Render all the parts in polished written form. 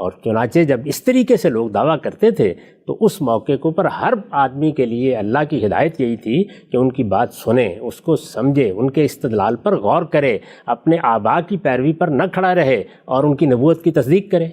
اور چنانچہ جب اس طریقے سے لوگ دعویٰ کرتے تھے تو اس موقع کے اوپر ہر آدمی کے لیے اللہ کی ہدایت یہی تھی کہ ان کی بات سنیں، اس کو سمجھے، ان کے استدلال پر غور کرے، اپنے آباء کی پیروی پر نہ کھڑا رہے اور ان کی نبوت کی تصدیق کرے۔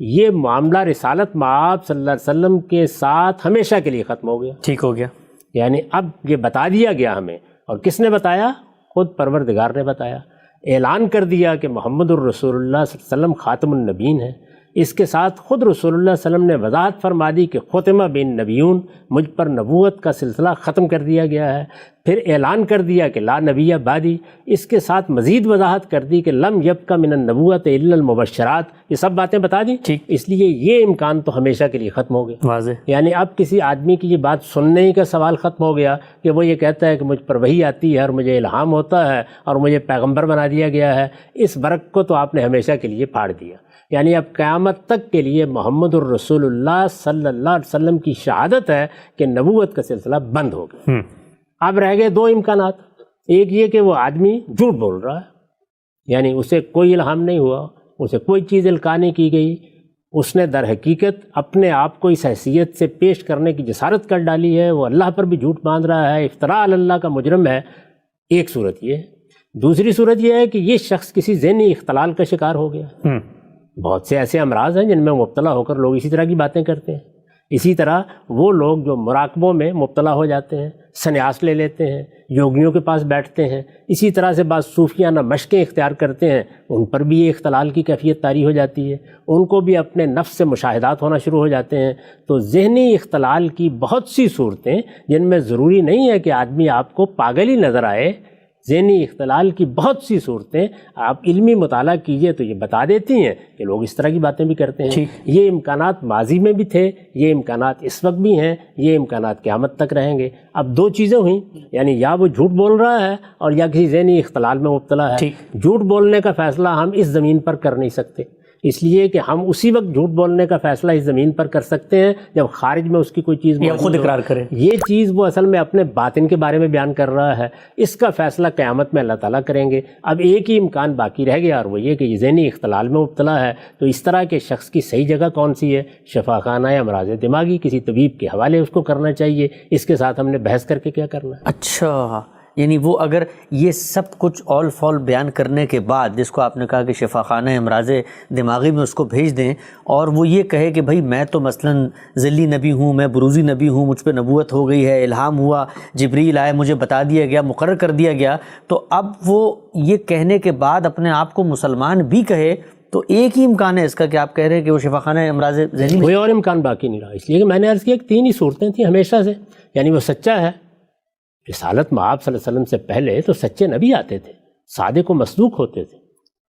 یہ معاملہ رسالت مآب صلی اللہ علیہ وسلم کے ساتھ ہمیشہ کے لیے ختم ہو گیا، ٹھیک ہو گیا۔ یعنی اب یہ بتا دیا گیا ہمیں، اور کس نے بتایا؟ خود پروردگار نے بتایا، اعلان کر دیا کہ محمد الرسول اللہ صلی اللہ علیہ وسلم خاتم النبیین ہے۔ اس کے ساتھ خود رسول اللہ صلی اللہ علیہ وسلم نے وضاحت فرما دی کہ ختم بین نبیون، مجھ پر نبوت کا سلسلہ ختم کر دیا گیا ہے۔ پھر اعلان کر دیا کہ لا نبی بعدی، اس کے ساتھ مزید وضاحت کر دی کہ لم یبق من النبوت الا المبشرات، یہ سب باتیں بتا دیں۔ ٹھیک۔ اس لیے یہ امکان تو ہمیشہ کے لیے ختم ہو گیا۔ واضح۔ یعنی اب کسی آدمی کی یہ بات سننے ہی کا سوال ختم ہو گیا کہ وہ یہ کہتا ہے کہ مجھ پر وحی آتی ہے اور مجھے الہام ہوتا ہے اور مجھے پیغمبر بنا دیا گیا ہے، اس برق کو تو آپ نے ہمیشہ کے لیے پھاڑ دیا۔ یعنی اب قیامت تک کے لیے محمد الرسول اللہ صلی اللہ علیہ وسلم کی شہادت ہے کہ نبوت کا سلسلہ بند ہو گیا۔ اب رہ گئے دو امکانات، ایک یہ کہ وہ آدمی جھوٹ بول رہا ہے، یعنی اسے کوئی الہام نہیں ہوا، اسے کوئی چیز القاء نہیں کی گئی، اس نے در حقیقت اپنے آپ کو اس حیثیت سے پیش کرنے کی جسارت کر ڈالی ہے، وہ اللہ پر بھی جھوٹ باندھ رہا ہے، افتراء علی اللہ کا مجرم ہے۔ ایک صورت یہ ہے۔ دوسری صورت یہ ہے کہ یہ شخص کسی ذہنی اختلال کا شکار ہو گیا۔ بہت سے ایسے امراض ہیں جن میں مبتلا ہو کر لوگ اسی طرح کی باتیں کرتے ہیں۔ اسی طرح وہ لوگ جو مراقبوں میں مبتلا ہو جاتے ہیں، سنیاس لے لیتے ہیں، یوگیوں کے پاس بیٹھتے ہیں، اسی طرح سے بعض صوفیانہ مشقیں اختیار کرتے ہیں، ان پر بھی یہ اختلال کی کیفیت طاری ہو جاتی ہے، ان کو بھی اپنے نفس سے مشاہدات ہونا شروع ہو جاتے ہیں۔ تو ذہنی اختلال کی بہت سی صورتیں جن میں ضروری نہیں ہے کہ آدمی آپ کو پاگل ہی نظر آئے، ذہنی اختلال کی بہت سی صورتیں آپ علمی مطالعہ کیجئے تو یہ بتا دیتی ہیں کہ لوگ اس طرح کی باتیں بھی کرتے ہیں۔ یہ امکانات ماضی میں بھی تھے، یہ امکانات اس وقت بھی ہیں، یہ امکانات قیامت تک رہیں گے۔ اب دو چیزیں ہوئیں، یعنی یا وہ جھوٹ بول رہا ہے اور یا کسی ذہنی اختلال میں مبتلا ہے۔ جھوٹ بولنے کا فیصلہ ہم اس زمین پر کر نہیں سکتے، اس لیے کہ ہم اسی وقت جھوٹ بولنے کا فیصلہ اس زمین پر کر سکتے ہیں جب خارج میں اس کی کوئی چیز خود اقرار کرے۔ یہ چیز وہ اصل میں اپنے باطن کے بارے میں بیان کر رہا ہے، اس کا فیصلہ قیامت میں اللہ تعالیٰ کریں گے۔ اب ایک ہی امکان باقی رہ گیا اور وہ یہ کہ یہ ذہنی اختلال میں مبتلا ہے، تو اس طرح کے شخص کی صحیح جگہ کون سی ہے؟ شفا خانہ یا امراض دماغی، کسی طبیب کے حوالے اس کو کرنا چاہیے۔ اس کے ساتھ ہم نے بحث کر کے کیا کرنا ہے؟ اچھا، یعنی وہ اگر یہ سب کچھ آل فال بیان کرنے کے بعد، جس کو آپ نے کہا کہ شفا خانہ امراض دماغی میں اس کو بھیج دیں، اور وہ یہ کہے کہ بھائی میں تو مثلاً ذلی نبی ہوں، میں بروزی نبی ہوں، مجھ پہ نبوت ہو گئی ہے، الہام ہوا، جبریل آئے، مجھے بتا دیا گیا، مقرر کر دیا گیا، تو اب وہ یہ کہنے کے بعد اپنے آپ کو مسلمان بھی کہے تو ایک ہی امکان ہے اس کا کہ آپ کہہ رہے ہیں کہ وہ شفا خانہ امراض ذہنی میں، کوئی اور امکان باقی نہیں رہا۔ اس لیے کہ میں نے عرض کیا کہ تین ہی صورتیں تھیں ہمیشہ سے، یعنی وہ سچا ہے۔ رسالت مآب صلی اللہ علیہ وسلم سے پہلے تو سچے نبی آتے تھے، صادق و مصدوق ہوتے تھے،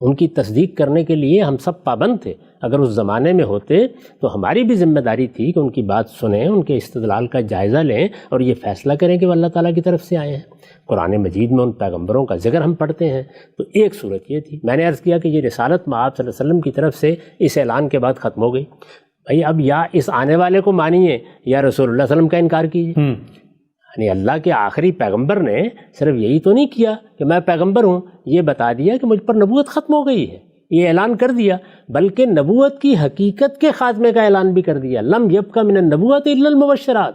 ان کی تصدیق کرنے کے لیے ہم سب پابند تھے۔ اگر اس زمانے میں ہوتے تو ہماری بھی ذمہ داری تھی کہ ان کی بات سنیں، ان کے استدلال کا جائزہ لیں اور یہ فیصلہ کریں کہ وہ اللہ تعالیٰ کی طرف سے آئے ہیں۔ قرآن مجید میں ان پیغمبروں کا ذکر ہم پڑھتے ہیں، تو ایک صورت یہ تھی۔ میں نے عرض کیا کہ یہ رسالت مآب صلی اللہ علیہ وسلم کی طرف سے اس اعلان کے بعد ختم ہو گئی۔ بھائی اب یا اس آنے والے کو مانیے یا رسول اللہ صلی اللہ علیہ وسلم کا انکار کیجیے۔ یعنی اللہ کے آخری پیغمبر نے صرف یہی تو نہیں کیا کہ میں پیغمبر ہوں، یہ بتا دیا کہ مجھ پر نبوت ختم ہو گئی ہے، یہ اعلان کر دیا، بلکہ نبوت کی حقیقت کے خاتمے کا اعلان بھی کر دیا۔ لم یبق من النبوت الا المبشرات،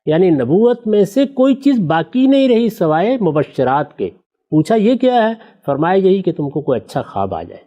یعنی نبوت میں سے کوئی چیز باقی نہیں رہی سوائے مبشرات کے۔ پوچھا یہ کیا ہے؟ فرمایا یہی کہ تم کو کوئی اچھا خواب آ جائے۔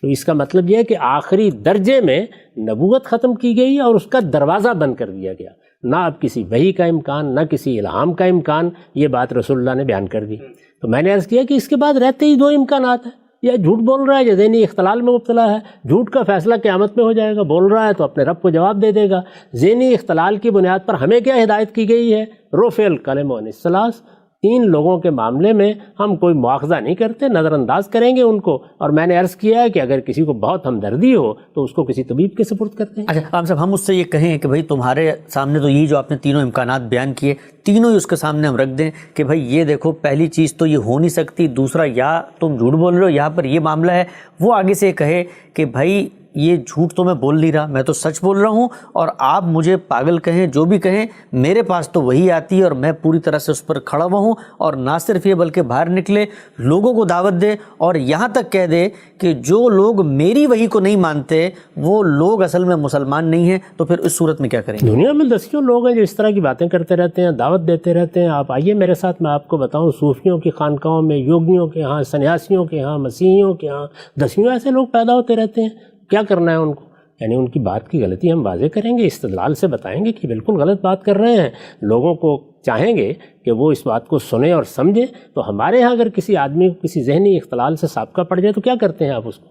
تو اس کا مطلب یہ ہے کہ آخری درجے میں نبوت ختم کی گئی اور اس کا دروازہ بند کر دیا گیا، نہ اب کسی وحی کا امکان، نہ کسی الہام کا امکان۔ یہ بات رسول اللہ نے بیان کر دی۔ تو میں نے عرض کیا کہ اس کے بعد رہتے ہی دو امکانات ہیں، یا جھوٹ بول رہا ہے یا ذہنی اختلال میں مبتلا ہے۔ جھوٹ کا فیصلہ قیامت میں ہو جائے گا، بول رہا ہے تو اپنے رب کو جواب دے دے گا۔ ذہنی اختلال کی بنیاد پر ہمیں کیا ہدایت کی گئی ہے؟ رفع القلم عن الثلاث، تین لوگوں کے معاملے میں ہم کوئی مواخذہ نہیں کرتے، نظر انداز کریں گے ان کو۔ اور میں نے عرض کیا ہے کہ اگر کسی کو بہت ہمدردی ہو تو اس کو کسی طبیب کے سپرد کرتے ہیں۔ اچھا عام صاحب، ہم اس سے یہ کہیں کہ بھائی تمہارے سامنے تو یہ جو آپ نے تینوں امکانات بیان کیے، تینوں ہی اس کے سامنے ہم رکھ دیں کہ بھائی یہ دیکھو، پہلی چیز تو یہ ہو نہیں سکتی، دوسرا یا تم جھوٹ بول رہے ہو، یہاں پر یہ معاملہ ہے۔ وہ آگے سے یہ کہے کہ بھائی یہ جھوٹ تو میں بول نہیں رہا، میں تو سچ بول رہا ہوں، اور آپ مجھے پاگل کہیں جو بھی کہیں، میرے پاس تو وہی آتی ہے اور میں پوری طرح سے اس پر کھڑا ہوا ہوں۔ اور نہ صرف یہ بلکہ باہر نکلے، لوگوں کو دعوت دے اور یہاں تک کہہ دے کہ جو لوگ میری وحی کو نہیں مانتے وہ لوگ اصل میں مسلمان نہیں ہیں، تو پھر اس صورت میں کیا کریں گے؟ دنیا میں دسیوں لوگ ہیں جو اس طرح کی باتیں کرتے رہتے ہیں، دعوت دیتے رہتے ہیں۔ آپ آئیے میرے ساتھ، میں آپ کو بتاؤں، صوفیوں کی خانقاہوں میں، یوگیوں کے ہاں، سنیاسیوں کے ہاں، مسیحیوں کے ہاں دسیوں ایسے لوگ پیدا ہوتے رہتے ہیں۔ کیا کرنا ہے ان کو؟ یعنی ان کی بات کی غلطی ہم واضح کریں گے، استدلال سے بتائیں گے کہ بالکل غلط بات کر رہے ہیں، لوگوں کو چاہیں گے کہ وہ اس بات کو سنیں اور سمجھیں۔ تو ہمارے ہاں اگر کسی آدمی کو کسی ذہنی اختلال سے سابقہ پڑ جائے تو کیا کرتے ہیں آپ اس کو؟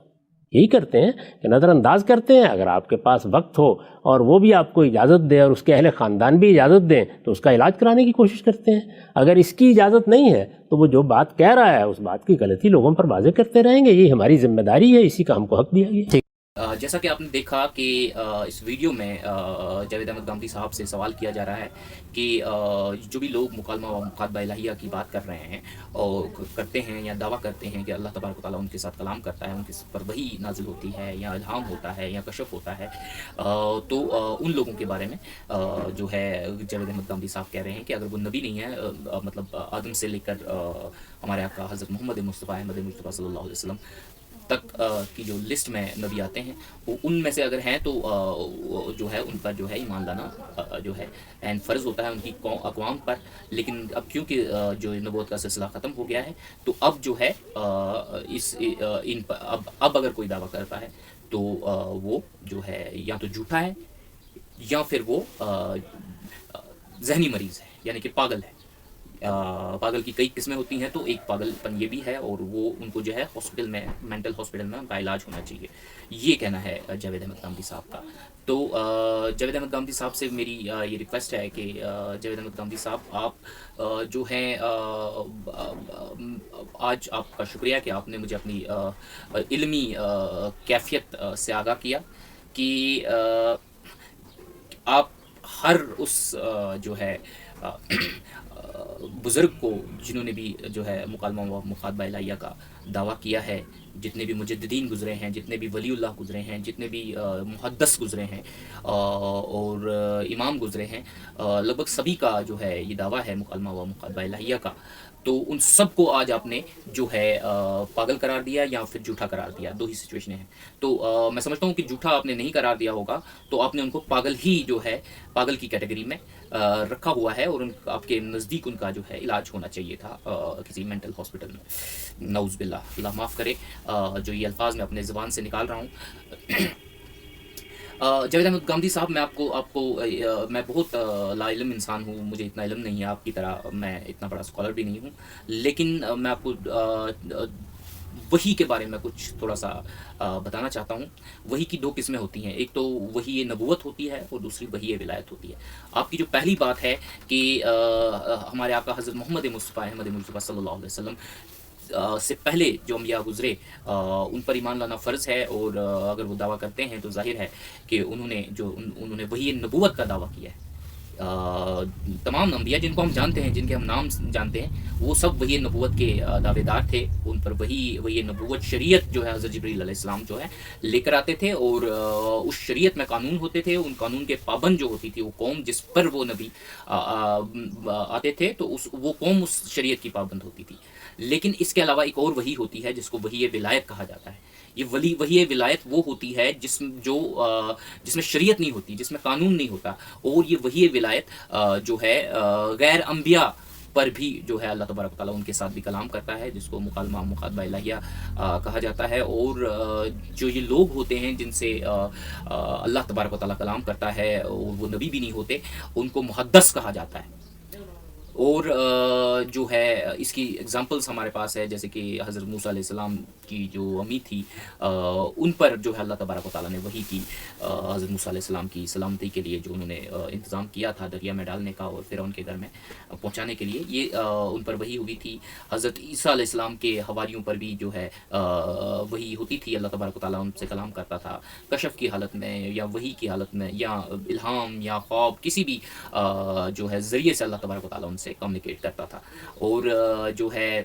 یہی کرتے ہیں کہ نظر انداز کرتے ہیں۔ اگر آپ کے پاس وقت ہو اور وہ بھی آپ کو اجازت دے اور اس کے اہل خاندان بھی اجازت دیں تو اس کا علاج کرانے کی کوشش کرتے ہیں۔ اگر اس کی اجازت نہیں ہے تو وہ جو بات کہہ رہا ہے اس بات کی غلطی لوگوں پر واضح کرتے رہیں گے، یہ ہماری ذمہ داری ہے، اسی کا ہم کو حق دیا گیا ہے۔ جیسا کہ آپ نے دیکھا کہ اس ویڈیو میں جاوید احمد گامدی صاحب سے سوال کیا جا رہا ہے کہ جو بھی لوگ مکالمہ و مخاطبہ الہیہ کی بات کر رہے ہیں اور کرتے ہیں یا دعویٰ کرتے ہیں کہ اللہ تبارک و تعالیٰ ان کے ساتھ کلام کرتا ہے، ان کے پر وحی نازل ہوتی ہے یا الہام ہوتا ہے یا کشف ہوتا ہے، تو ان لوگوں کے بارے میں جو ہے جاوید احمد گامدی صاحب کہہ رہے ہیں کہ اگر وہ نبی نہیں ہے، مطلب آدم سے لے کر ہمارے آقا حضرت محمد مصطفیٰ احمد مصطفیٰ صلی اللہ علیہ وسلم تک کی جو لسٹ میں نبی آتے ہیں، وہ ان میں سے اگر ہیں تو جو ہے ان پر جو ہے ایمان لانا جو ہے عین فرض ہوتا ہے ان کی اقوام پر۔ لیکن اب کیونکہ جو نبوت کا سلسلہ ختم ہو گیا ہے تو اب جو ہے اب اگر کوئی دعویٰ کرتا ہے تو وہ جو ہے یا تو جھوٹا ہے یا پھر وہ ذہنی مریض ہے، یعنی کہ پاگل ہے۔ پاگل کی کئی قسمیں ہوتی ہیں، تو ایک پاگل پن یہ بھی ہے، اور وہ ان کو جو ہے ہاسپٹل میں، مینٹل ہاسپٹل میں ان کا علاج ہونا چاہیے، یہ کہنا ہے جاوید احمد گامدی صاحب کا۔ تو جاوید احمد گامدی صاحب سے میری یہ ریکویسٹ ہے کہ جاوید احمد گامدی صاحب آپ جو ہیں آج آپ کا شکریہ کہ آپ نے مجھے اپنی علمی کیفیت سے آگاہ کیا کہ آپ ہر اس جو ہے بزرگ کو جنہوں نے بھی جو ہے مکالمہ و مخاطبہ الہیہ کا دعویٰ کیا ہے، جتنے بھی مجددین گزرے ہیں، جتنے بھی ولی اللہ گزرے ہیں، جتنے بھی محدث گزرے ہیں اور امام گزرے ہیں، لگ بھگ سبھی کا جو ہے یہ دعویٰ ہے مکالمہ و مخاطبہ الہیہ کا، تو ان سب کو آج آپ نے جو ہے پاگل قرار دیا یا پھر جھوٹا قرار دیا، دو ہی سچویشنیں ہیں۔ تو میں سمجھتا ہوں کہ جھوٹا آپ نے نہیں قرار دیا ہوگا، تو آپ نے ان کو پاگل ہی جو ہے پاگل کی کیٹیگری میں رکھا ہوا ہے، اور آپ کے نزدیک ان کا جو ہے علاج ہونا چاہیے تھا کسی مینٹل ہاسپٹل میں۔ نعوذ باللہ، اللہ معاف کرے جو یہ الفاظ میں اپنے زبان سے نکال رہا ہوں۔ جاوید احمد گامدی صاحب، میں بہت لا علم انسان ہوں، مجھے اتنا علم نہیں ہے آپ کی طرح، میں اتنا بڑا اسکالر بھی نہیں ہوں، لیکن میں آپ کو وحی کے بارے میں کچھ تھوڑا سا بتانا چاہتا ہوں۔ وحی کی دو قسمیں ہوتی ہیں، ایک تو وحی نبوت ہوتی ہے اور دوسری وحی ولایت ہوتی ہے۔ آپ کی جو پہلی بات ہے کہ ہمارے آقا حضرت محمد مصطفیٰ احمد مصطفیٰ صلی اللہ علیہ وسلم سے پہلے جو انبیاء گزرے ان پر ایمان لانا فرض ہے، اور اگر وہ دعویٰ کرتے ہیں تو ظاہر ہے کہ انہوں نے وحی نبوت کا دعویٰ کیا ہے۔ تمام انبیاء جن کو ہم جانتے ہیں، جن کے ہم نام جانتے ہیں، وہ سب وحی نبوت کے دعوے دار تھے، ان پر وحی نبوت شریعت جو ہے حضرت جبریل علیہ السلام جو ہے لے کر آتے تھے، اور اس شریعت میں قانون ہوتے تھے، ان قانون کے پابند جو ہوتی تھی وہ قوم جس پر وہ نبی آتے تھے، تو وہ قوم اس شریعت کی پابند ہوتی تھی۔ لیکن اس کے علاوہ ایک اور وحی ہوتی ہے جس کو وحی ولایت کہا جاتا ہے۔ یہ وحی ولایت وہ ہوتی ہے جس میں شریعت نہیں ہوتی، جس میں قانون نہیں ہوتا، اور یہ وحی ولایت جو ہے غیر انبیاء پر بھی جو ہے اللہ تبارک و تعالیٰ ان کے ساتھ بھی کلام کرتا ہے، جس کو مکالمہ مخاطبہ الہیہ کہا جاتا ہے۔ اور جو یہ لوگ ہوتے ہیں جن سے اللہ تبارک و تعالیٰ کلام کرتا ہے اور وہ نبی بھی نہیں ہوتے، ان کو محدث کہا جاتا ہے۔ اور جو ہے اس کی اگزامپلس ہمارے پاس ہے، جیسے کہ حضرت موسیٰ علیہ السلام کی جو امی تھی، ان پر جو ہے اللہ تبارک و تعالیٰ نے وحی کی، حضرت موسیٰ علیہ السلام کی سلامتی کے لیے جو انہوں نے انتظام کیا تھا دریا میں ڈالنے کا اور فرعون کے گھر میں پہنچانے کے لیے، یہ ان پر وحی ہوئی تھی۔ حضرت عیسیٰ علیہ السلام کے حواریوں پر بھی جو ہے وحی ہوتی تھی، اللہ تبارک و تعالیٰ ان سے کلام کرتا تھا کشف کی حالت میں یا وحی کی حالت میں یا الہام یا خواب، کسی بھی جو ہے ذریعے سے اللہ تبارک و تعالیٰ ان سے کمیونیکیٹ کرتا تھا۔ اور جو ہے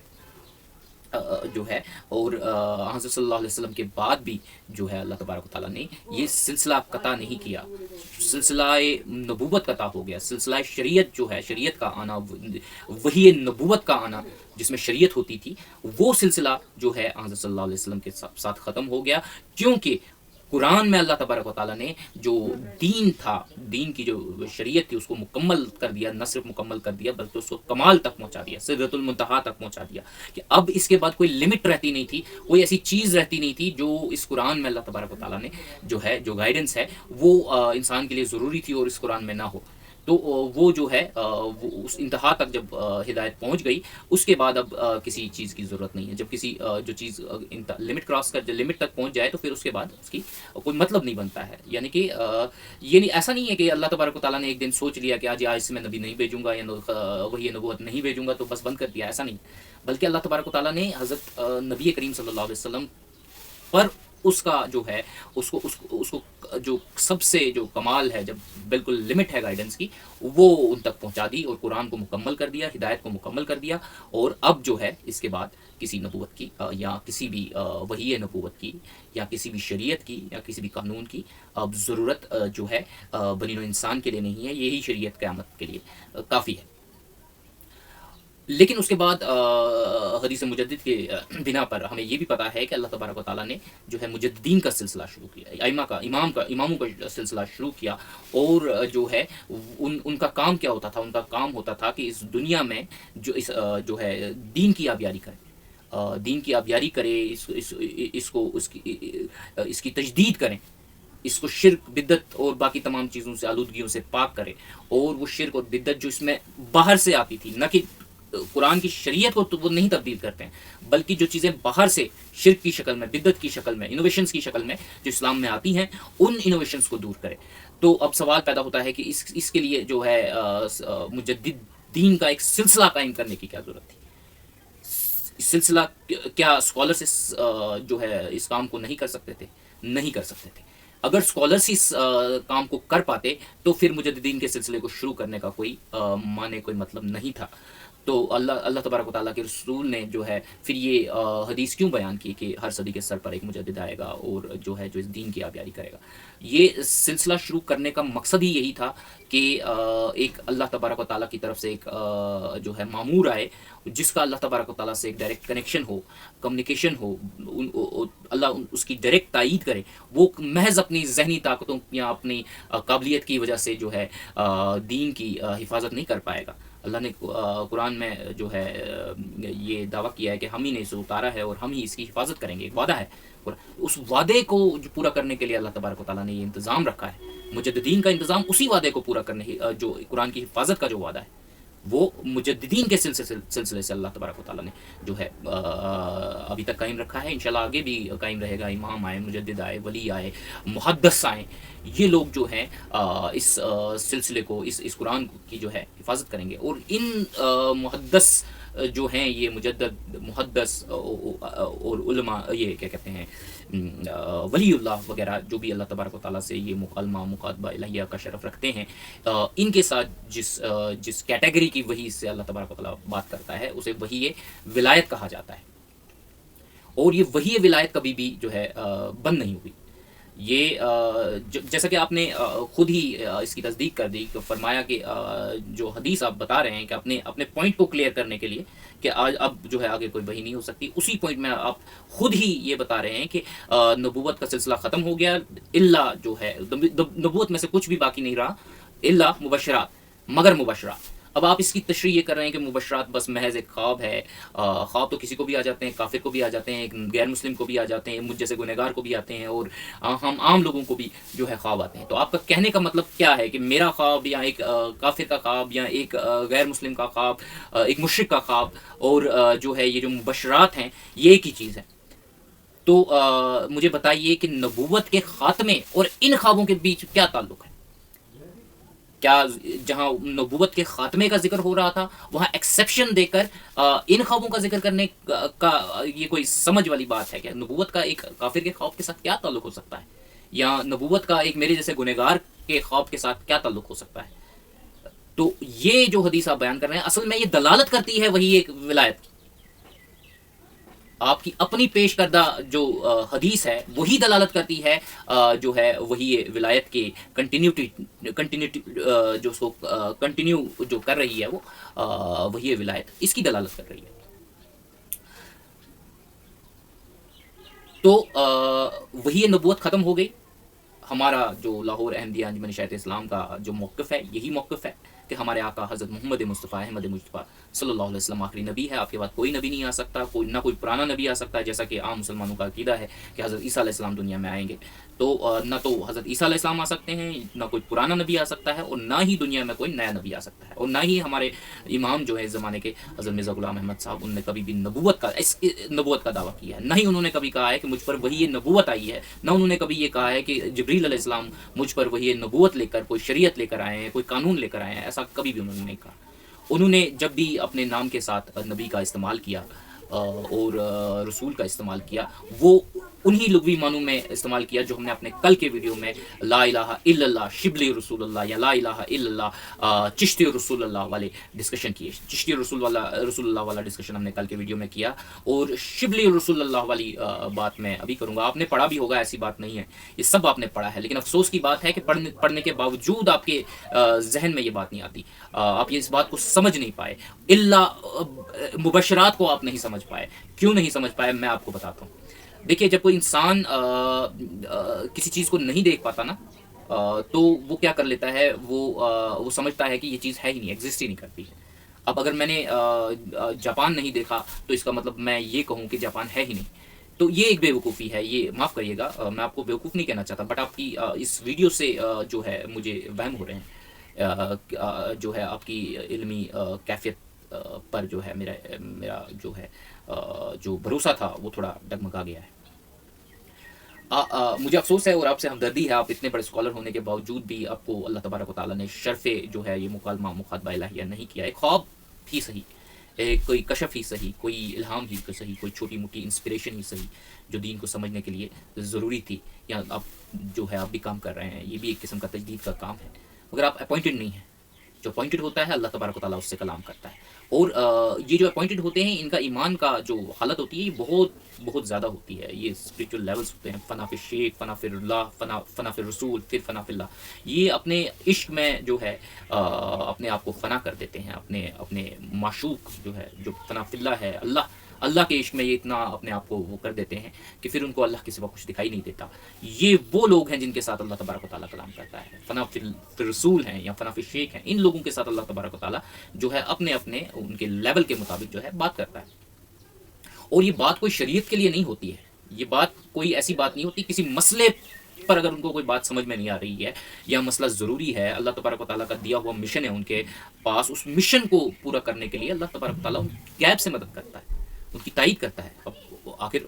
جو ہے، اور حضرت صلی اللہ علیہ وسلم کے بعد بھی جو ہے اللہ تبارک و تعالیٰ نے یہ سلسلہ قطع نہیں کیا، سلسلہ نبوت قطع ہو گیا، سلسلہ شریعت جو ہے، شریعت کا آنا، وہی نبوت کا آنا جس میں شریعت ہوتی تھی، وہ سلسلہ جو ہے حضرت صلی اللہ علیہ وسلم کے ساتھ ختم ہو گیا، کیونکہ قرآن میں اللہ تبارک و تعالیٰ نے جو دین تھا، دین کی جو شریعت تھی، اس کو مکمل کر دیا، نہ صرف مکمل کر دیا بلکہ اس کو کمال تک پہنچا دیا، سدرۃ المنتہا تک پہنچا دیا، کہ اب اس کے بعد کوئی لمٹ رہتی نہیں تھی، کوئی ایسی چیز رہتی نہیں تھی جو اس قرآن میں اللہ تبارک و تعالیٰ نے جو ہے، جو گائیڈنس ہے، وہ انسان کے لیے ضروری تھی اور اس قرآن میں نہ ہو، تو وہ جو ہے وہ اس انتہا تک جب ہدایت پہنچ گئی، اس کے بعد اب کسی چیز کی ضرورت نہیں ہے، جب کسی جو چیز لمٹ کراس کر لمٹ تک پہنچ جائے تو پھر اس کے بعد اس کی کوئی مطلب نہیں بنتا ہے، یعنی کہ یہ نہیں، ایسا نہیں ہے کہ اللہ تبارک و تعالیٰ نے ایک دن سوچ لیا کہ آج سے میں نبی نہیں بھیجوں گا یا وہی نبوت نہیں بھیجوں گا تو بس بند کر دیا، ایسا نہیں، بلکہ اللہ تبارک و تعالیٰ نے حضرت نبی کریم صلی اللہ علیہ وسلم پر اس کا جو ہے، اس کو جو سب سے جو کمال ہے، جب بالکل لمٹ ہے گائیڈنس کی، وہ ان تک پہنچا دی اور قرآن کو مکمل کر دیا، ہدایت کو مکمل کر دیا، اور اب جو ہے اس کے بعد کسی نبوت کی یا کسی بھی وحی نبوت کی یا کسی بھی شریعت کی یا کسی بھی قانون کی اب ضرورت جو ہے بنی نوع انسان کے لیے نہیں ہے، یہی شریعت قیامت کے لیے کافی ہے۔ لیکن اس کے بعد حدیث مجدد کے بنا پر ہمیں یہ بھی پتا ہے کہ اللہ تبارک و تعالیٰ نے جو ہے مجددین کا سلسلہ شروع کیا، اماموں کا سلسلہ شروع کیا، اور جو ہے ان کا کام کیا ہوتا تھا؟ ان کا کام ہوتا تھا کہ اس دنیا میں جو ہے دین کی آبیاری کریں، دین کی آبیاری کرے، اس کی تجدید کریں، اس کو شرک، بدعت اور باقی تمام چیزوں سے، آلودگیوں سے پاک کرے، اور وہ شرک اور بدعت جو اس میں باہر سے آتی تھی، نہ کہ قرآن کی شریعت کو تو وہ نہیں تبدیل کرتے ہیں، بلکہ جو چیزیں باہر سے شرک کی شکل میں، بدعت کی شکل میں، انوویشنز کی شکل میں جو اسلام میں آتی ہیں، ان انوویشنز کو دور کرے۔ تو اب سوال پیدا ہوتا ہے کہ اس کے لیے جو ہے مجدد دین کا ایک سلسلہ قائم کرنے کی کیا ضرورت تھی؟ سلسلہ کیا اسکالرس جو ہے اس کام کو نہیں کر سکتے تھے؟ نہیں کر سکتے تھے۔ اگر اسکالرس اس کام کو کر پاتے تو پھر مجددین کے سلسلے کو شروع کرنے کا کوئی معنی، کوئی مطلب نہیں تھا۔ تو اللہ تبارک و تعالیٰ کے رسول نے جو ہے پھر یہ حدیث کیوں بیان کی کہ ہر صدی کے سر پر ایک مجدد آئے گا اور جو ہے جو اس دین کی آبیاری کرے گا؟ یہ سلسلہ شروع کرنے کا مقصد ہی یہی تھا کہ ایک اللہ تبارک و تعالیٰ کی طرف سے ایک جو ہے مامور آئے، جس کا اللہ تبارک و تعالیٰ سے ایک ڈائریکٹ کنیکشن ہو، کمیونیکیشن ہو، اللہ اس کی ڈائریکٹ تائید کرے، وہ محض اپنی ذہنی طاقتوں یا اپنی قابلیت کی وجہ سے جو ہے دین کی حفاظت نہیں کر پائے گا۔ اللہ نے قرآن میں جو ہے یہ دعویٰ کیا ہے کہ ہم ہی نے اسے اتارا ہے اور ہم ہی اس کی حفاظت کریں گے، ایک وعدہ ہے، اس وعدے کو پورا کرنے کے لیے اللہ تبارک و تعالیٰ نے یہ انتظام رکھا ہے، مجددین کا انتظام اسی وعدے کو پورا کرنے، جو قرآن کی حفاظت کا جو وعدہ ہے، وہ مجددین کے سلسلے سے اللہ تبارک و تعالیٰ نے جو ہے ابھی تک قائم رکھا ہے، انشاءاللہ آگے بھی قائم رہے گا۔ امام آئے، مجدد آئے، ولی آئے، محدث آئے، یہ لوگ جو ہیں اس سلسلے کو، اس قرآن کی جو ہے حفاظت کریں گے، اور ان محدث جو ہیں، یہ مجدد، محدث اور علماء، یہ کیا کہتے ہیں، ولی اللہ وغیرہ، جو بھی اللہ تبارک و تعالیٰ سے یہ مکالمہ، مکاتبہ الہیہ کا شرف رکھتے ہیں، ان کے ساتھ جس کیٹیگری کی وحی سے اللہ تبارک و تعالیٰ بات کرتا ہے، اسے وحی ولایت کہا جاتا ہے، اور یہ وحی ولایت کبھی بھی جو ہے بند نہیں ہوئی۔ یہ جیسا کہ آپ نے خود ہی اس کی تصدیق کر دی، کہ فرمایا کہ جو حدیث آپ بتا رہے ہیں کہ اپنے پوائنٹ کو کلیئر کرنے کے لیے کہ اب جو ہے آگے کوئی وحی نہیں ہو سکتی، اسی پوائنٹ میں آپ خود ہی یہ بتا رہے ہیں کہ نبوت کا سلسلہ ختم ہو گیا، الا جو ہے نبوت میں سے کچھ بھی باقی نہیں رہا، الا مبشرات، مگر مبشرات۔ اب آپ اس کی تشریح یہ کر رہے ہیں کہ مبشرات بس محض ایک خواب ہے، خواب تو کسی کو بھی آ جاتے ہیں، کافر کو بھی آ جاتے ہیں، غیر مسلم کو بھی آ جاتے ہیں، مجھ جیسے گنہگار کو بھی آتے ہیں، اور ہم عام لوگوں کو بھی جو ہے خواب آتے ہیں۔ تو آپ کا کہنے کا مطلب کیا ہے کہ میرا خواب یا ایک کافر کا خواب یا ایک غیر مسلم کا خواب، ایک مشرک کا خواب، اور جو ہے یہ جو مبشرات ہیں، یہ ایک ہی چیز ہے؟ تو مجھے بتائیے کہ نبوت کے خاتمے اور ان خوابوں کے بیچ کیا تعلق ہے؟ کیا جہاں نبوت کے خاتمے کا ذکر ہو رہا تھا، وہاں ایکسیپشن دے کر ان خوابوں کا ذکر کرنے کا یہ کوئی سمجھ والی بات ہے کیا؟ نبوت کا ایک کافر کے خواب کے ساتھ کیا تعلق ہو سکتا ہے؟ یا نبوت کا ایک میرے جیسے گنہگار کے خواب کے ساتھ کیا تعلق ہو سکتا ہے؟ تو یہ جو حدیث آپ بیان کر رہے ہیں، اصل میں یہ دلالت کرتی ہے وہی ایک ولایت کی، آپ کی اپنی پیش کردہ جو حدیث ہے وہی دلالت کرتی ہے جو ہے وہی ولایت کے کنٹینیوٹی جو اس کو کنٹینیو جو کر رہی ہے وہ وہی ولایت اس کی دلالت کر رہی ہے. تو وہی نبوت ختم ہو گئی. ہمارا جو لاہور احمدیہ انجمن شیعت اسلام کا جو موقف ہے یہی موقف ہے کہ ہمارے آقا حضرت محمد مصطفیٰ احمد مصطفیٰ صلی اللہ علیہ وسلم آخری نبی ہے. آپ کے بعد کوئی نبی نہیں آ سکتا, نہ کوئی پرانا نبی آ سکتا ہے, جیسا کہ عام مسلمانوں کا عقیدہ ہے کہ حضرت عیسیٰ علیہ السلام دنیا میں آئیں گے. تو نہ تو حضرت عیسیٰ علیہ السلام آ سکتے ہیں, نہ کوئی پرانا نبی آ سکتا ہے, اور نہ ہی دنیا میں کوئی نیا نبی آ سکتا ہے, اور نہ ہی ہمارے امام جو ہے اس زمانے کے حضرت مرزا غلام احمد صاحب ان نے کبھی بھی نبوت کا دعویٰ کیا ہے. نہ ہی انہوں نے کبھی کہا ہے کہ مجھ پر وہی نبوت آئی ہے, نہ انہوں نے کبھی یہ کہا ہے کہ جبریل علیہ السلام مجھ پر وہی نبوت لے کر کوئی شریعت لے کر آئے ہیں, کوئی قانون لے کر آئے ہیں. ایسا کبھی بھی انہوں نے نہیں کہا. انہوں نے جب بھی اپنے نام کے ساتھ نبی کا استعمال کیا اور رسول کا استعمال کیا, وہ انہی لغوی معنوں میں استعمال کیا جو ہم نے اپنے کل کے ویڈیو میں لا الہ الا اللہ شبلی رسول اللہ یا لا الہ الا اللہ چشتی رسول اللہ والے ڈسکشن کیے. چشتی رسول اللہ والا ڈسکشن ہم نے کل کے ویڈیو میں کیا, اور شبلی رسول اللہ والی بات میں ابھی کروں گا. آپ نے پڑھا بھی ہوگا, ایسی بات نہیں ہے, یہ سب آپ نے پڑھا ہے, لیکن افسوس کی بات ہے کہ پڑھنے کے باوجود آپ کے ذہن میں یہ بات نہیں آتی, آپ یہ اس بات کو سمجھ نہیں پائے. مبشرات کو آپ نہیں سمجھ پائے. کیوں نہیں سمجھ پائے میں آپ کو بتاتا ہوں. دیکھیے, جب کوئی انسان کسی چیز کو نہیں دیکھ پاتا نا, تو وہ کیا کر لیتا ہے, وہ سمجھتا ہے کہ یہ چیز ہے ہی نہیں, ایگزسٹ ہی نہیں کرتی. اب اگر میں نے جاپان نہیں دیکھا تو اس کا مطلب میں یہ کہوں کہ جاپان ہے ہی نہیں, تو یہ ایک بے وقوفی ہے. یہ معاف کریے گا, میں آپ کو بے وقوف نہیں کہنا چاہتا, بٹ آپ کی اس ویڈیو سے جو ہے مجھے وہم ہو رہے ہیں, جو ہے آپ کی علمی کیفیت پر جو ہے میرا جو ہے جو بھروسہ تھا وہ تھوڑا ڈگمگا گیا ہے. مجھے افسوس ہے اور آپ سے ہمدردی ہے, آپ اتنے بڑے اسکالر ہونے کے باوجود بھی آپ کو اللہ تبارک و تعالیٰ نے شرف جو ہے یہ مخاطبہ الہیہ نہیں کیا. ایک خواب ہی صحیح, کوئی کشف ہی صحیح, کوئی الہام ہی صحیح, کوئی چھوٹی موٹی انسپریشن ہی صحیح جو دین کو سمجھنے کے لیے ضروری تھی, یا آپ جو ہے آپ بھی کام کر رہے ہیں, یہ بھی ایک قسم کا تجدید کا کام ہے. مگر آپ اپوائنٹڈ نہیں ہیں. جو اپوائنٹڈ ہوتا ہے اللہ تبارک و تعالیٰ اس سے کلام کرتا ہے, اور یہ جو اپوائنٹڈ ہوتے ہیں ان کا ایمان کا جو حالت ہوتی ہے یہ بہت بہت زیادہ ہوتی ہے. یہ اسپریچول لیولس ہوتے ہیں, فنا فی الشیخ, فنا فی اللہ, فنا فی الرسول, پھر فنا فی اللہ. یہ اپنے عشق میں جو ہے اپنے آپ کو فنا کر دیتے ہیں, اپنے معشوق جو ہے جو فنا فی اللہ ہے, اللہ کے عشق میں یہ اتنا اپنے آپ کو وہ کر دیتے ہیں کہ پھر ان کو اللہ کے سوا کچھ دکھائی نہیں دیتا. یہ وہ لوگ ہیں جن کے ساتھ اللہ تبارک و تعالیٰ کلام کرتا ہے. فنا فی الرسول ہیں یا فنا فی الشیخ ہیں, ان لوگوں کے ساتھ اللہ تبارک و تعالیٰ جو ہے اپنے ان کے لیول کے مطابق جو ہے بات کرتا ہے. اور یہ بات کوئی شریعت کے لیے نہیں ہوتی ہے, یہ بات کوئی ایسی بات نہیں ہوتی کسی مسئلے پر اگر ان کو کوئی بات سمجھ میں نہیں آ رہی ہے یا مسئلہ ضروری ہے, اللہ تبارک و تعالیٰ کا دیا ہوا مشن ہے ان کے پاس, اس مشن کو پورا کرنے کے لیے اللہ تبارک و تعالیٰ ان غیب سے مدد کرتا ہے, ان کی تائید کرتا ہے. اب آخر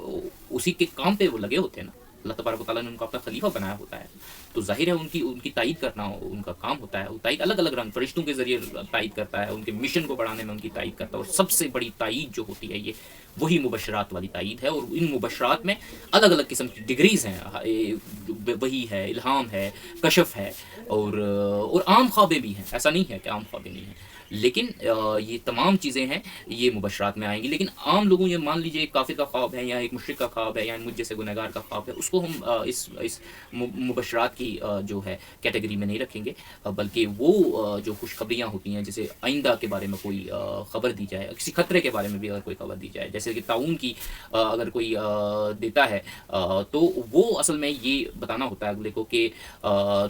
اسی کے کام پہ وہ لگے ہوتے ہیں نا, اللہ تبارک و تعالیٰ نے ان کو اپنا خلیفہ بنایا ہوتا ہے, تو ظاہر ہے ان کی تائید کرنا ان کا کام ہوتا ہے. وہ تائید الگ الگ رنگ فرشتوں کے ذریعے تائید کرتا ہے, ان کے مشن کو بڑھانے میں ان کی تائید کرتا ہے. اور سب سے بڑی تائید جو ہوتی ہے یہ وہی مبشرات والی تائید ہے, اور ان مبشرات میں الگ الگ قسم کی ڈگریز ہیں, وہی ہے, الہام ہے, کشف ہے, اور عام خوابیں بھی ہیں. ایسا نہیں ہے کہ عام خوابیں نہیں ہیں, لیکن یہ تمام چیزیں ہیں یہ مبشرات میں آئیں گی. لیکن عام لوگوں, یہ مان لیجئے ایک کافر کا خواب ہے یا ایک مشرک کا خواب ہے یا مجھ جیسے گنہگار کا خواب ہے, اس کو ہم اس مبشرات کی جو ہے کیٹیگری میں نہیں رکھیں گے, بلکہ وہ جو خوشخبریاں ہوتی ہیں, جیسے آئندہ کے بارے میں کوئی خبر دی جائے, کسی خطرے کے بارے میں بھی اگر کوئی خبر دی جائے, جیسے کہ طاعون کی اگر کوئی دیتا ہے, تو وہ اصل میں یہ بتانا ہوتا ہے اگلے کو کہ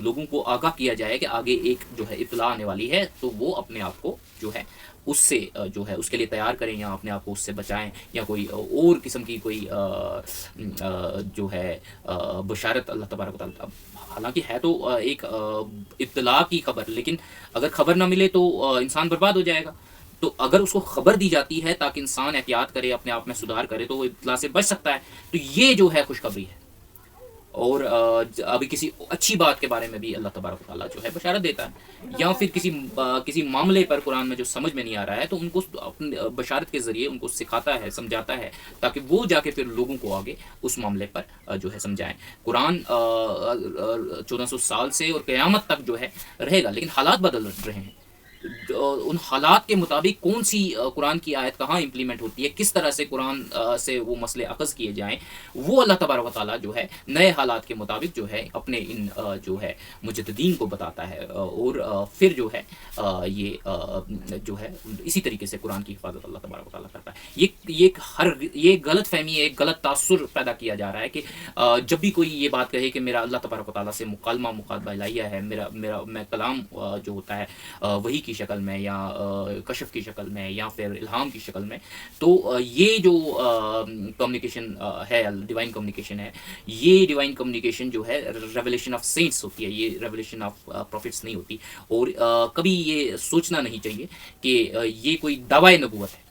لوگوں کو آگاہ کیا جائے کہ آگے ایک جو ہے اطلاع آنے والی ہے, تو وہ اپنے آپ کو جو ہے اس سے جو ہے اس کے لیے تیار کریں یا اپنے آپ کو اس سے بچائیں, یا کوئی اور قسم کی کوئی جو ہے بشارت اللہ تبارک و تعالیٰ. حالانکہ ہے تو ایک اطلاع کی خبر, لیکن اگر خبر نہ ملے تو انسان برباد ہو جائے گا. تو اگر اس کو خبر دی جاتی ہے تاکہ انسان احتیاط کرے, اپنے آپ میں سدھار کرے, تو وہ اطلاع سے بچ سکتا ہے. تو یہ جو ہے خوشخبری ہے. اور ابھی کسی اچھی بات کے بارے میں بھی اللہ تبارک و تعالیٰ جو ہے بشارت دیتا ہے, یا پھر کسی معاملے پر قرآن میں جو سمجھ میں نہیں آ رہا ہے, تو ان کو اپنے بشارت کے ذریعے ان کو سکھاتا ہے, سمجھاتا ہے, تاکہ وہ جا کے پھر لوگوں کو آگے اس معاملے پر جو ہے سمجھائیں. قرآن 1400 سال سے اور قیامت تک جو ہے رہے گا, لیکن حالات بدل رہے ہیں. ان حالات کے مطابق کون سی قرآن کی آیت کہاں امپلیمنٹ ہوتی ہے، کس طرح سے قرآن سے وہ مسئلے اخذ کیے جائیں، وہ اللہ تبارک و تعالیٰ جو ہے نئے حالات کے مطابق جو ہے اپنے ان جو ہے مجددین کو بتاتا ہے، اور پھر جو ہے یہ جو ہے اسی طریقے سے قرآن کی حفاظت اللہ تبارک و تعالیٰ کرتا ہے۔ یہ غلط فہمی ہے، ایک غلط تاثر پیدا کیا جا رہا ہے کہ جب بھی کوئی یہ بات کہے کہ میرا اللہ تبارک و تعالیٰ سے مکالمہ الہیہ ہے، میں کلام جو ہوتا ہے وحی کی شکل میں یا کشف کی شکل میں یا پھر الہام کی شکل میں، تو یہ جو کمیونیکیشن ہے، ڈیوائن کمیونیکیشن ہے، یہ ڈیوائن کمیونیکیشن جو ہے ریویلیشن آف سینٹس ہوتی ہے، یہ ریویلیشن آف پروفٹس نہیں ہوتی، اور کبھی یہ سوچنا نہیں چاہیے کہ یہ کوئی دعوی نبوت ہے۔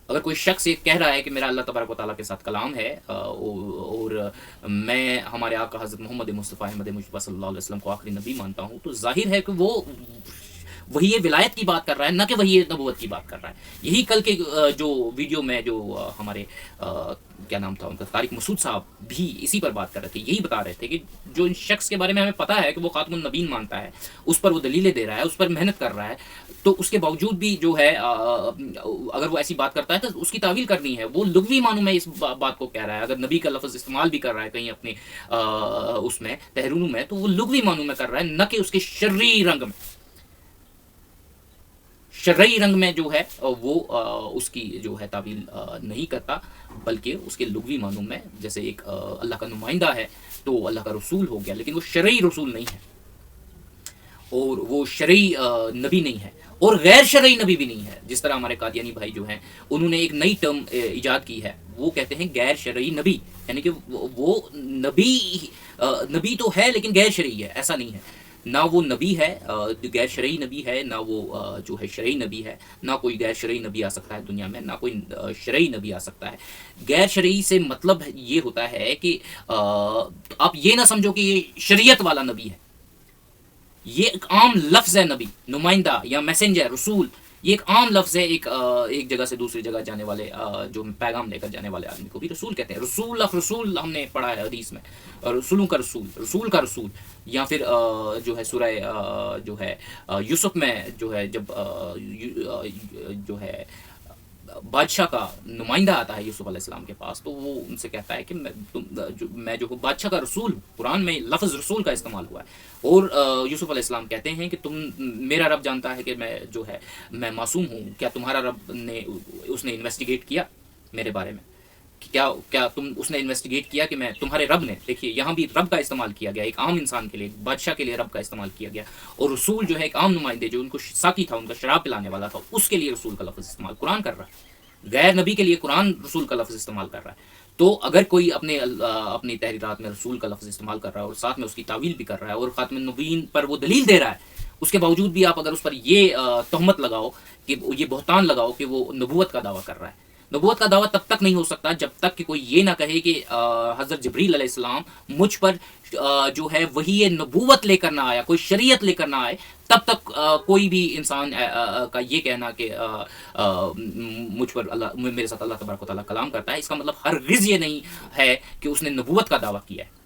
اگر کوئی شخص یہ کہہ رہا ہے کہ میرا اللہ تبارک و تعالیٰ کے ساتھ کلام ہے اور میں ہمارے آقا حضرت محمد مصطفیٰ احمد مجتبیٰ صلی اللہ علیہ وسلم کو آخری نبی مانتا ہوں، تو ظاہر ہے کہ وہ وہی ولایت کی بات کر رہا ہے، نہ کہ وہی نبوت کی بات کر رہا ہے۔ یہی کل کے جو ویڈیو میں جو ہمارے کیا نام تھا ان کا، طارق مسعود صاحب بھی اسی پر بات کر رہے تھے، یہی بتا رہے تھے کہ جو ان شخص کے بارے میں ہمیں پتا ہے کہ وہ خاتم النبیین مانتا ہے، اس پر وہ دلیلیں دے رہا ہے، اس پر محنت کر رہا ہے، تو اس کے باوجود بھی جو ہے اگر وہ ایسی بات کرتا ہے تو اس کی تعویل کرنی ہے۔ وہ لغوی معنوں میں اس بات کو کہہ رہا ہے، اگر نبی کا لفظ استعمال بھی کر رہا ہے کہیں اپنے اس میں تحرونوں میں، تو وہ لغوی معنوں میں کر رہا ہے، نہ کہ اس کے شرعی رنگ میں۔ شرعی رنگ میں جو ہے وہ اس کی جو ہے تعویل نہیں کرتا، بلکہ اس کے لغوی معنوں میں، جیسے ایک اللہ کا نمائندہ ہے تو اللہ کا رسول ہو گیا، لیکن وہ شرعی رسول نہیں ہے، اور وہ شرعی نبی نہیں ہے، اور غیر شرعی نبی بھی نہیں ہے۔ جس طرح ہمارے قادیانی بھائی جو ہیں، انہوں نے ایک نئی ٹرم ایجاد کی ہے، وہ کہتے ہیں غیر شرعی نبی، یعنی کہ وہ نبی تو ہے لیکن غیر شرعی ہے۔ ایسا نہیں ہے، نہ وہ نبی ہے غیر شرعی نبی ہے، نہ وہ جو ہے شرعی نبی ہے، نہ کوئی غیر شرعی نبی آ سکتا ہے دنیا میں، نہ کوئی شرعی نبی آ سکتا ہے۔ غیر شرعی سے مطلب یہ ہوتا ہے کہ آپ یہ نہ سمجھو کہ یہ شریعت والا نبی ہے، یہ ایک عام لفظ ہے۔ نبی، نمائندہ یا میسنجر، رسول، یہ ایک عام لفظ ہے۔ ایک جگہ سے دوسری جگہ جانے والے جو پیغام لے کر جانے والے آدمی کو بھی رسول کہتے ہیں۔ رسول ہم نے پڑھا ہے حدیث میں، رسولوں کا رسول کا رسول، یا پھر جو ہے سورہ جو ہے یوسف میں جو ہے جب جو ہے بادشاہ کا نمائندہ آتا ہے یوسف علیہ السلام کے پاس، تو وہ ان سے کہتا ہے کہ میں جو ہوں بادشاہ کا رسول ہوں۔ قرآن میں لفظ رسول کا استعمال ہوا ہے، اور یوسف علیہ السلام کہتے ہیں کہ میرا رب جانتا ہے کہ میں معصوم ہوں، کیا تمہارا رب نے اس نے انویسٹیگیٹ کیا میرے بارے میں؟ کیا اس نے انویسٹیگیٹ کیا کہ میں تمہارے رب نے؟ دیکھیے یہاں بھی رب کا استعمال کیا گیا، ایک عام انسان کے لیے، بادشاہ کے لیے رب کا استعمال کیا گیا، اور رسول جو ہے ایک عام نمائندے جو ان کو ساقی تھا، ان کا شراب پلانے والا تھا، اس کے لیے رسول کا لفظ استعمال قرآن کر رہا ہے۔ غیر نبی کے لیے قرآن رسول کا لفظ استعمال کر رہا ہے۔ تو اگر کوئی اپنی تحریرات میں رسول کا لفظ استعمال کر رہا ہے اور ساتھ میں اس کی تعویل بھی کر رہا ہے اور خاتم النبیین پر وہ دلیل دے رہا ہے، اس کے باوجود بھی آپ اگر اس پر یہ تہمت لگاؤ کہ یہ بہتان لگاؤ کہ وہ نبوت کا دعویٰ کر رہا ہے۔ نبوت کا دعویٰ تب تک نہیں ہو سکتا جب تک کہ کوئی یہ نہ کہے کہ حضرت جبریل علیہ السلام مجھ پر جو ہے وہی نبوت لے کر نہ آیا، کوئی شریعت لے کر نہ آئے، تب تک کوئی بھی انسان کا یہ کہنا کہ مجھ پر میرے ساتھ اللہ تبارک و تعالیٰ کلام کرتا ہے، اس کا مطلب ہرگز یہ نہیں ہے کہ اس نے نبوت کا دعویٰ کیا ہے،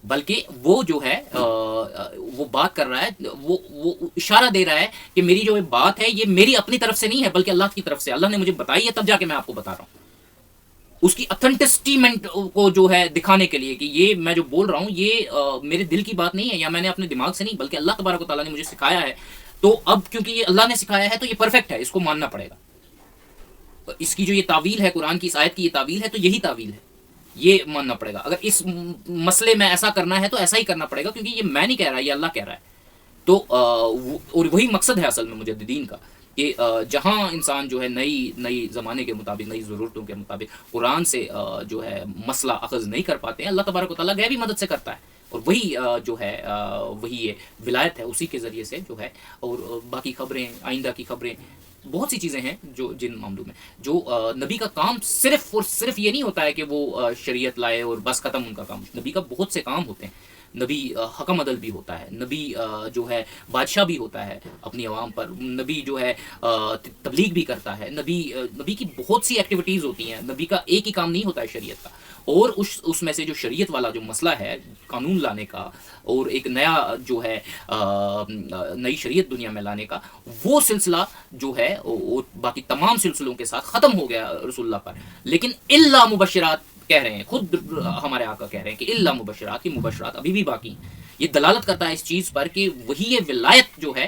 بلکہ وہ جو ہے وہ بات کر رہا ہے، وہ اشارہ دے رہا ہے کہ میری جو بات ہے یہ میری اپنی طرف سے نہیں ہے بلکہ اللہ کی طرف سے، اللہ نے مجھے بتائی ہے، تب جا کے میں آپ کو بتا رہا ہوں، اس کی اتھینٹسٹی کو جو ہے دکھانے کے لیے کہ یہ میں جو بول رہا ہوں یہ میرے دل کی بات نہیں ہے یا میں نے اپنے دماغ سے نہیں، بلکہ اللہ تبارک و تعالیٰ نے مجھے سکھایا ہے۔ تو اب کیونکہ یہ اللہ نے سکھایا ہے تو یہ پرفیکٹ ہے، اس کو ماننا پڑے گا۔ اس کی جو یہ تعویل ہے، قرآن کی اس آیت کی یہ تعویل ہے، تو یہی تعویل ہے، یہ ماننا پڑے گا۔ اگر اس مسئلے میں ایسا کرنا ہے تو ایسا ہی کرنا پڑے گا، کیونکہ یہ میں نہیں کہہ رہا، یہ اللہ کہہ رہا ہے۔ تو اور وہی مقصد ہے اصل میں مجددین کا، کہ جہاں انسان جو ہے نئی زمانے کے مطابق، نئی ضرورتوں کے مطابق قرآن سے جو ہے مسئلہ اخذ نہیں کر پاتے ہیں، اللہ تبارک و تعالیٰ غیبی مدد سے کرتا ہے، اور وہی جو ہے وہی یہ ولایت ہے، اسی کے ذریعے سے جو ہے، اور باقی خبریں، آئندہ کی خبریں، بہت سی چیزیں ہیں جو جن معاملوں میں جو نبی کا کام صرف اور صرف یہ نہیں ہوتا ہے کہ وہ شریعت لائے اور بس ختم ان کا کام۔ نبی کا بہت سے کام ہوتے ہیں، نبی حکم عدل بھی ہوتا ہے، نبی جو ہے بادشاہ بھی ہوتا ہے اپنی عوام پر، نبی جو ہے تبلیغ بھی کرتا ہے، نبی کی بہت سی ایکٹیویٹیز ہوتی ہیں، نبی کا ایک ہی کام نہیں ہوتا ہے شریعت کا، اور اس میں سے جو شریعت والا جو مسئلہ ہے قانون لانے کا اور ایک نیا جو ہے نئی شریعت دنیا میں لانے کا، وہ سلسلہ جو ہے وہ باقی تمام سلسلوں کے ساتھ ختم ہو گیا رسول اللہ پر، لیکن الا مبشرات کہہ رہے ہیں، خود ہمارے آقا کہہ رہے ہیں کہ الا مبشرات، کی مبشرات ابھی بھی باقی ہیں۔ یہ دلالت کرتا ہے اس چیز پر کہ وحی ولایت جو ہے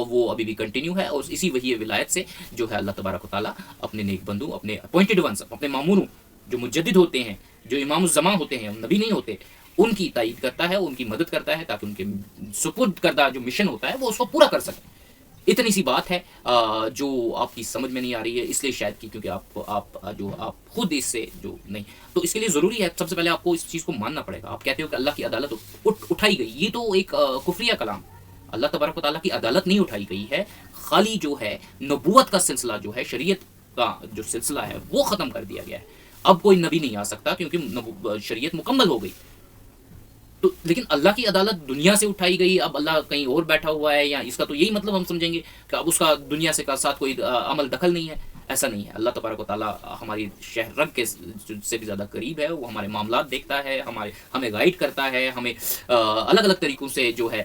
وہ ابھی بھی کنٹینیو ہے، اور اسی وحی ولایت سے جو ہے اللہ تبارک و تعالیٰ اپنے نیک بندوں، اپنے اپوائنٹڈ ونس، اپنے ماموروں جو مجدد ہوتے ہیں، جو امام الزمان ہوتے ہیں، نبی نہیں ہوتے، ان کی تائید کرتا ہے، ان کی مدد کرتا ہے تاکہ ان کے سپرد کردہ جو مشن ہوتا ہے وہ اس کو پورا کر سکیں۔ اتنی سی بات ہے جو آپ کی سمجھ میں نہیں آ رہی ہے، اس لیے شاید کہ کیونکہ آپ خود اس سے جو نہیں، تو اس کے لیے ضروری ہے سب سے پہلے آپ کو اس چیز کو ماننا پڑے گا۔ آپ کہتے ہو کہ اللہ کی عدالت اٹھائی گئی، یہ تو ایک کفریہ کلام، اللہ تبارک و تعالیٰ کی عدالت نہیں اٹھائی گئی ہے، خالی جو ہے نبوت کا سلسلہ جو ہے، شریعت کا جو سلسلہ ہے وہ ختم کر دیا گیا ہے۔ اب کوئی نبی نہیں آ سکتا کیونکہ شریعت مکمل ہو گئی، تو لیکن اللہ کی عدالت دنیا سے اٹھائی گئی، اب اللہ کہیں اور بیٹھا ہوا ہے، یا اس کا تو یہی مطلب ہم سمجھیں گے کہ اب اس کا دنیا سے ساتھ کوئی عمل دخل نہیں ہے، ایسا نہیں ہے۔ اللہ تبارک و تعالیٰ ہماری شہر رگ کے سے بھی زیادہ قریب ہے، وہ ہمارے معاملات دیکھتا ہے، ہمیں گائیڈ کرتا ہے، ہمیں الگ الگ طریقوں سے جو ہے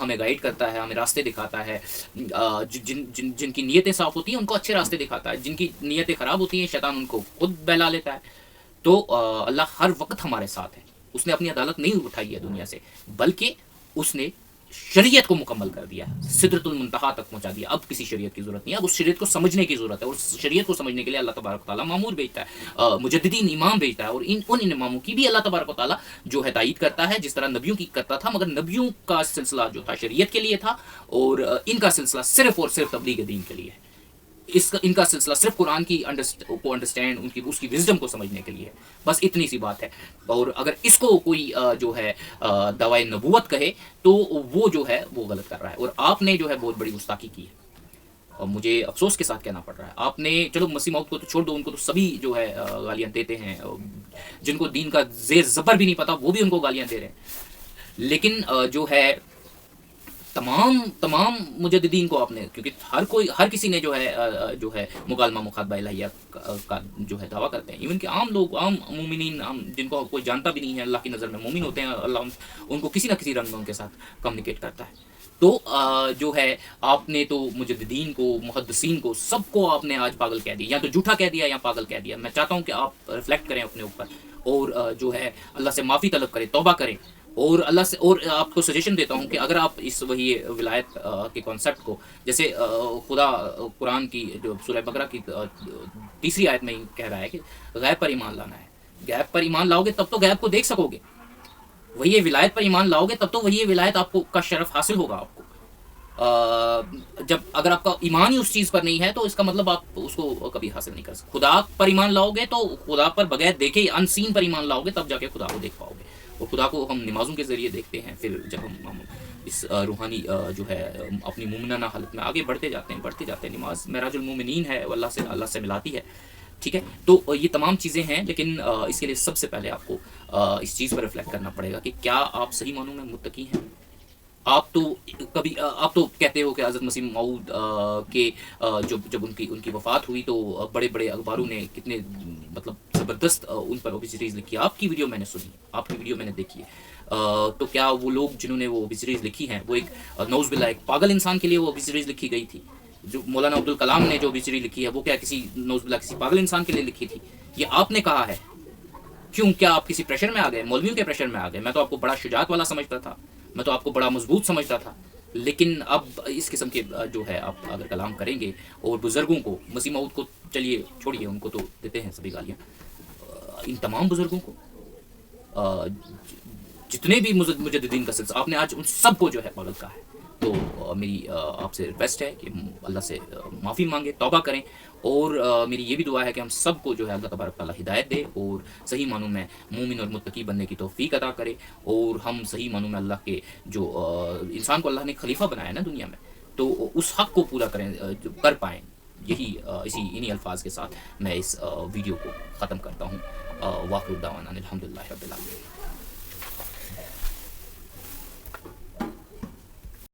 ہمیں گائیڈ کرتا ہے، ہمیں راستے دکھاتا ہے، جن کی نیتیں صاف ہوتی ہیں ان کو اچھے راستے دکھاتا ہے، جن کی نیتیں خراب ہوتی ہیں شیطان ان کو خود بہلا لیتا ہے۔ تو اللہ ہر وقت ہمارے ساتھ ہے، اس نے اپنی عدالت نہیں اٹھائی ہے دنیا سے، بلکہ اس نے شریعت کو مکمل کر دیا، سدرۃ المنتہا تک پہنچا دیا۔ اب کسی شریعت کی ضرورت نہیں ہے، اب اس شریعت کو سمجھنے کی ضرورت ہے، اور شریعت کو سمجھنے کے لیے اللہ تبارک و تعالیٰ مامور بھیجتا ہے، مجددین امام بھیجتا ہے، اور ان اماموں کی بھی اللہ تبارک و تعالیٰ جو ہے تائید کرتا ہے، جس طرح نبیوں کی کرتا تھا، مگر نبیوں کا سلسلہ جو تھا شریعت کے لیے تھا، اور ان کا سلسلہ صرف اور صرف تبلیغ دین کے لیے ہے۔ ان کا سلسلہ صرف قرآن کی کو انڈرسٹینڈ، اس کی وزڈم کو سمجھنے کے لیے ہے، بس اتنی سی بات ہے۔ اور اگر اس کو کوئی جو ہے دعوی نبوت کہے تو وہ جو ہے وہ غلط کر رہا ہے، اور آپ نے جو ہے بہت بڑی گستاخی کی ہے، اور مجھے افسوس کے ساتھ کہنا پڑ رہا ہے۔ آپ نے چلو مسیح موعود کو تو چھوڑ دو، ان کو تو سبھی جو ہے گالیاں دیتے ہیں، جن کو دین کا زیر زبر بھی نہیں پتا وہ بھی ان کو گالیاں دے رہے ہیں، لیکن جو ہے تمام مجددین کو آپ نے، کیونکہ ہر کسی نے جو ہے مکالمہ مخاطبہ الہیہ کا جو ہے دعویٰ کرتے ہیں، ایون کہ عام لوگ، عام مومنین، جن کو کوئی جانتا بھی نہیں ہے، اللہ کی نظر میں مومن ہوتے ہیں، اللہ ان کو کسی نہ کسی رنگ میں ان کے ساتھ کمیونیکیٹ کرتا ہے۔ تو جو ہے آپ نے تو مجددین کو، محدثین کو، سب کو آپ نے آج پاگل کہہ دیا، یا تو جھوٹا کہہ دیا یا پاگل کہہ دیا۔ میں چاہتا ہوں کہ آپ ریفلیکٹ کریں اپنے اوپر، اور جو ہے اللہ سے معافی طلب کریں، توبہ کریں، اور اللہ سے، اور آپ کو سجیشن دیتا ہوں کہ اگر آپ اس وہی ولایت کے کانسیپٹ کو، جیسے خدا قرآن کی جو سورہ بقرہ کی 3 آیت میں کہہ رہا ہے کہ غیب پر ایمان لانا ہے، غیب پر ایمان لاؤ گے تب تو غیب کو دیکھ سکو گے، وہی ولایت پر ایمان لاؤ گے تب تو وہی ولایت آپ کو کا شرف حاصل ہوگا آپ کو۔ جب اگر آپ کا ایمان ہی اس چیز پر نہیں ہے تو اس کا مطلب آپ اس کو کبھی حاصل نہیں کر سکتے۔ خدا پر ایمان لاؤ گے تو خدا پر بغیر دیکھے ان سین پر ایمان لاؤ گے، تب جا کے خدا کو دیکھ پاؤ گے، اور خدا کو ہم نمازوں کے ذریعے دیکھتے ہیں۔ پھر جب ہم اس روحانی جو ہے اپنی مومنانہ حالت میں آگے بڑھتے جاتے ہیں، نماز معراج المومنین ہے، وہ اللہ سے ملاتی ہے، ٹھیک ہے۔ تو یہ تمام چیزیں ہیں، لیکن اس کے لیے سب سے پہلے آپ کو اس چیز پر ریفلیکٹ کرنا پڑے گا کہ کیا آپ صحیح معنوں میں متقی ہیں۔ آپ تو کہتے ہو کہ حضرت مسیح موعود کے جب ان کی وفات ہوئی تو بڑے بڑے اخباروں نے کتنے مطلب زبردست ان پر اوبیسٹیز لکھی۔ آپ کی ویڈیو میں نے سنی، آپ کی ویڈیو میں نے دیکھی ہے، تو کیا وہ لوگ جنہوں نے وہ اوبیسٹیز لکھی ہیں، وہ ایک نعوذ باللہ ایک پاگل انسان کے لیے وہ اوبیسٹیز لکھی گئی تھی؟ جو مولانا عبدالکلام نے جو اوبیسٹی لکھی ہے وہ کیا کسی نعوذ باللہ کسی پاگل انسان کے لیے لکھی تھی؟ یہ آپ نے کہا ہے۔ کیوں؟ کیا آپ کسی پریشر میں آ گئے، مولویوں کے پریشر میں آ گئے؟ میں تو آپ کو بڑا شجاعت والا سمجھتا تھا، میں تو آپ کو بڑا مضبوط سمجھتا تھا، لیکن اب اس قسم کے جو ہے آپ اگر کلام کریں گے، اور بزرگوں کو، مسیح موعود کو چلیے چھوڑیے، ان کو تو دیتے ہیں سبھی گالیاں، ان تمام بزرگوں کو، جتنے بھی مجددین کا سلسلہ، آپ نے آج ان سب کو جو ہے پاگل کہا ہے۔ تو میری آپ سے ریکویسٹ ہے کہ اللہ سے معافی مانگے، توبہ کریں، اور میری یہ بھی دعا ہے کہ ہم سب کو جو ہے اللہ تبارک تعالیٰ ہدایت دے، اور صحیح معنوں میں مومن اور متقی بننے کی توفیق عطا کرے، اور ہم صحیح معنوں میں اللہ کے جو انسان کو اللہ نے خلیفہ بنایا نا دنیا میں، تو اس حق کو پورا کر پائیں۔ یہی انہی الفاظ کے ساتھ میں اس ویڈیو کو ختم کرتا ہوں۔ واخر دعوانا الحمدللہ رب العالمین۔